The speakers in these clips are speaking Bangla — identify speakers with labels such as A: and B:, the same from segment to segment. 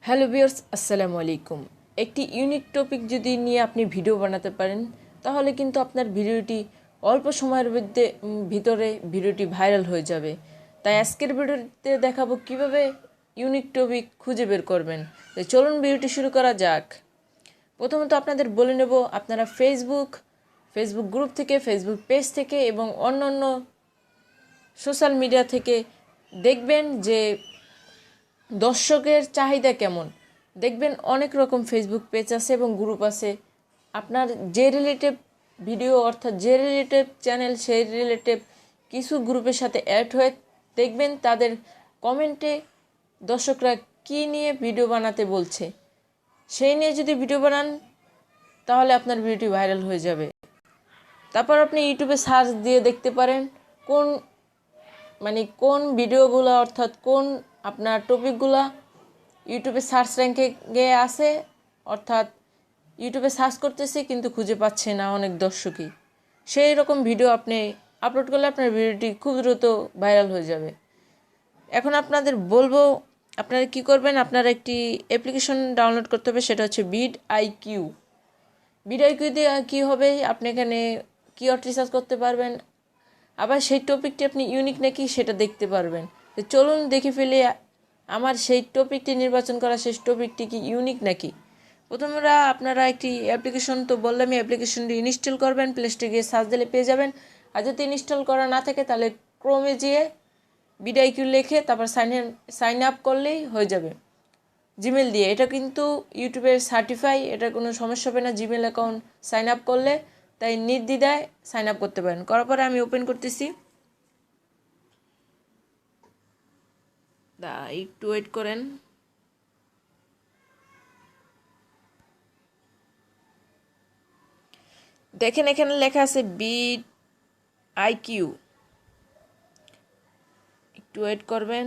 A: হ্যালো ভিউয়ার্স, আসসালামু আলাইকুম। একটি ইউনিক টপিক যদি নিয়ে আপনি ভিডিও বানাতে পারেন তাহলে কিন্তু আপনার ভিডিওটি অল্প সময়ের ভিতরে ভিডিওটি ভাইরাল হয়ে যাবে। তাই আজকের ভিডিওতে দেখাবো কিভাবে ইউনিক টপিক খুঁজে বের করবেন। তো চলুন ভিডিওটি শুরু করা যাক। প্রথমত আপনাদের বলে নেব, আপনারা ফেসবুক গ্রুপ থেকে, ফেসবুক পেজ থেকে এবং অন্যান্য সোশ্যাল মিডিয়া থেকে দেখবেন যে দর্শকের চাহিদা কেমন। দেখবেন অনেক রকম ফেসবুক পেজ আছে এবং গ্রুপ আছে। আপনার যে রিলেটিভ ভিডিও অর্থাৎ যে রিলেটিভ চ্যানেল সেই রিলেটিভ কিছু গ্রুপের সাথে অ্যাড হয়ে দেখবেন তাদের কমেন্টে দর্শকরা কী নিয়ে ভিডিও বানাতে বলছে, সেই নিয়ে যদি ভিডিও বানান তাহলে আপনার ভিডিওটি ভাইরাল হয়ে যাবে। তারপর আপনি ইউটিউবে সার্চ দিয়ে দেখতে পারেন কোন ভিডিওগুলো অর্থাৎ কোন আপনার টপিকগুলো ইউটিউবে সার্চ র্যাঙ্কে গিয়ে আছে, অর্থাৎ ইউটিউবে সার্চ করতেছে কিন্তু খুঁজে পাচ্ছে না অনেক দর্শকই। সেই রকম ভিডিও আপনি আপলোড করলে আপনার ভিডিওটি খুব দ্রুত ভাইরাল হয়ে যাবে। এখন আপনাদের বলবো আপনারা কি করবেন, আপনারা একটি অ্যাপ্লিকেশন ডাউনলোড করতে হবে, সেটা হচ্ছে বিড আইকিউ দিয়ে কী হবে, আপনি এখানে কিওয়ার্ড রিসার্চ করতে পারবেন, আবার সেই টপিকটি আপনি ইউনিক নাকি সেটা দেখতে পারবেন। তো চলুন দেখে ফেলে আমার সেই টপিকটি নির্বাচন করা শেষ, টপিকটি কি ইউনিক নাকি। প্রথমে আপনারা একটি অ্যাপ্লিকেশন তো বললামই, অ্যাপ্লিকেশনটি ইনস্টল করবেন, প্লে স্টোরে গিয়ে সার্চ দিলে পেয়ে যাবেন। আর যদি ইনস্টল করা না থাকে তাহলে ক্রোমে যেয়ে বিডআইকিউ লিখে তারপর সাইন আপ করলেই হয়ে যাবে জিমেল দিয়ে। এটা কিন্তু ইউটিউবের সার্টিফাই, এটা কোনো সমস্যা হবে না জিমেল অ্যাকাউন্ট সাইন আপ করলে। তাই নির্দ্বিধায় সাইন আপ করতে পারেন। করার পরে আমি ওপেন করতেছি। একটু ওয়েট করেন। দেখেন এখানে লেখা আছে বিড আইকিউ, একটু ওয়েট করবেন।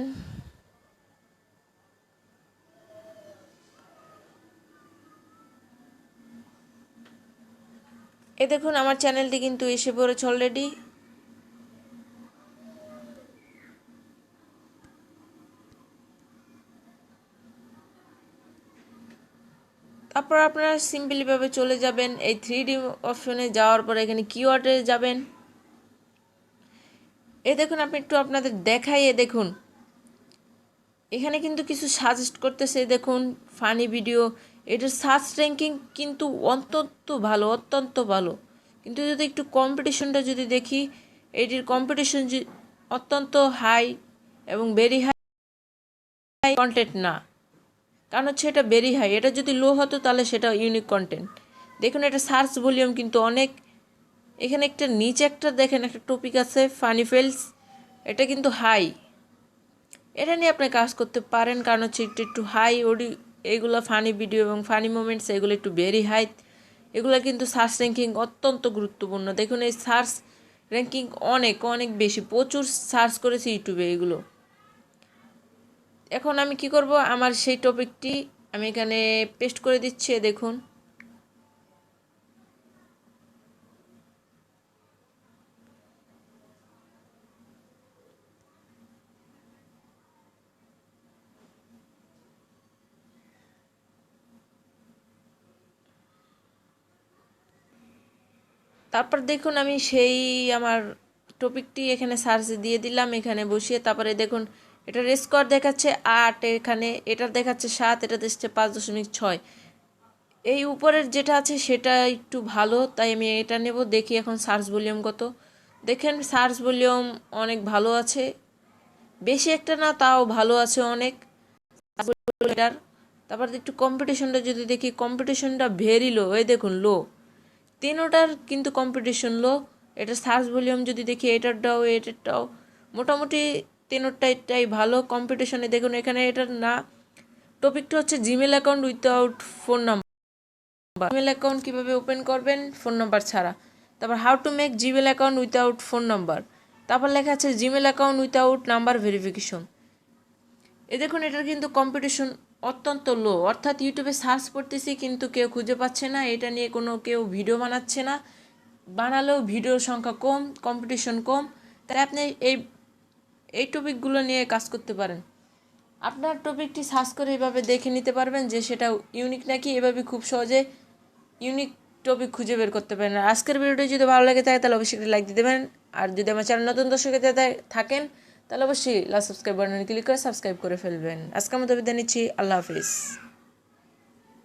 A: দেখুন আমার চ্যানেলটি কিন্তু এসে পড়েছে অলরেডি। তারপর আপনারা সিম্পলিভাবে চলে যাবেন এই 3D অপশনে, যাওয়ার পরে এখানে কিওয়ার্ডে যাবেন। দেখুন আপনি একটু আপনাদের দেখাই, দেখুন এখানে কিন্তু কিছু সাজেস্ট করতেছে। দেখুন ফানি ভিডিও, এটার সার্চ র্যাঙ্কিং কিন্তু অত্যন্ত ভালো। কিন্তু যদি একটু কম্পিটিশনটা যদি দেখি, এটির কম্পিটিশন অত্যন্ত হাই এবং ভেরি হাই কন্টেন্ট না, কারণ হচ্ছে এটা ভেরি হাই। এটা যদি লো হতো তাহলে সেটা ইউনিক কন্টেন্ট। দেখুন এটা সার্চ ভলিউম কিন্তু অনেক। এখানে একটা নিচে একটা দেখেন একটা টপিক আছে ফানি ফেলস, এটা কিন্তু হাই। এটা নিয়ে আপনি কাজ করতে পারেন, কারণ হচ্ছে একটু হাই এইগুলো ফানি ভিডিও এবং ফানি মোমেন্টস, এগুলো একটু ভেরি হাই। এগুলো কিন্তু সার্চ র্যাঙ্কিং অত্যন্ত গুরুত্বপূর্ণ। দেখুন এই সার্চ র্যাঙ্কিং অনেক বেশি, প্রচুর সার্চ করেছি ইউটিউবে এগুলো। এখন আমি কি করব, আমার সেই টপিকটি আমি এখানে পেস্ট করে দিচ্ছি। দেখুন তারপর দেখুন আমি সেই আমার টপিকটি এখানে সার্চে দিয়ে দিলাম, এখানে বসিয়ে। তারপরে দেখুন এটার স্কোর দেখাচ্ছে 8, এখানে এটা দেখাচ্ছে 7, এটা দিচ্ছে 5.6। এই উপরের যেটা আছে সেটা একটু ভালো, তাই আমি এটা নেব। দেখি এখন সার্চ ভলিউম কত। দেখেন সার্চ ভলিউম অনেক ভালো আছে, বেশি একটা না তাও ভালো আছে অনেক। তারপর একটু কম্পিটিশনটা যদি দেখি, কম্পিটিশনটা ভেরি লো। দেখুন লো, তিনোটার কিন্তু কম্পিটিশন লো। এটা সার্চ ভলিউম যদি দেখি এটারটাও মোটামুটি তিনোটাই ভালো কম্পিটিশনে। দেখুন এখানে এটার না, টপিকটা হচ্ছে Gmail account without phone number. Gmail account কীভাবে ওপেন করবেন ফোন নাম্বার ছাড়া। তারপর how to make Gmail account without phone number. তারপর লেখা আছে Gmail account without number verification. দেখুন এটার কিন্তু কম্পিটিশন অত্যন্ত লো, অর্থাৎ ইউটিউবে সার্চ করতেছি কিন্তু কেউ খুঁজে পাচ্ছে না, এটা নিয়ে কেউ ভিডিও বানাচ্ছে না, বানালেও ভিডিওর সংখ্যা কম, কম্পিটিশন কম। তাই আপনি এই টপিকগুলো নিয়ে কাজ করতে পারেন। আপনার টপিকটি সার্চ করে এভাবে দেখে নিতে পারবেন যে সেটা ইউনিক নাকি। এভাবে খুব সহজে ইউনিক টপিক খুঁজে বের করতে পারেন। আজকের ভিডিওটি যদি ভালো লাগে থাকে তাহলে অবশ্যই লাইক দিয়ে দেবেন। আর যদি আমার চ্যানেল নতুন দর্শক থাকেন তাহলে অবশ্যই সাবস্ক্রাইব বাটনে ক্লিক করে সাবস্ক্রাইব করে ফেলবেন। আজকের মতো বিদায় নিচ্ছি। আল্লাহ হাফিজ।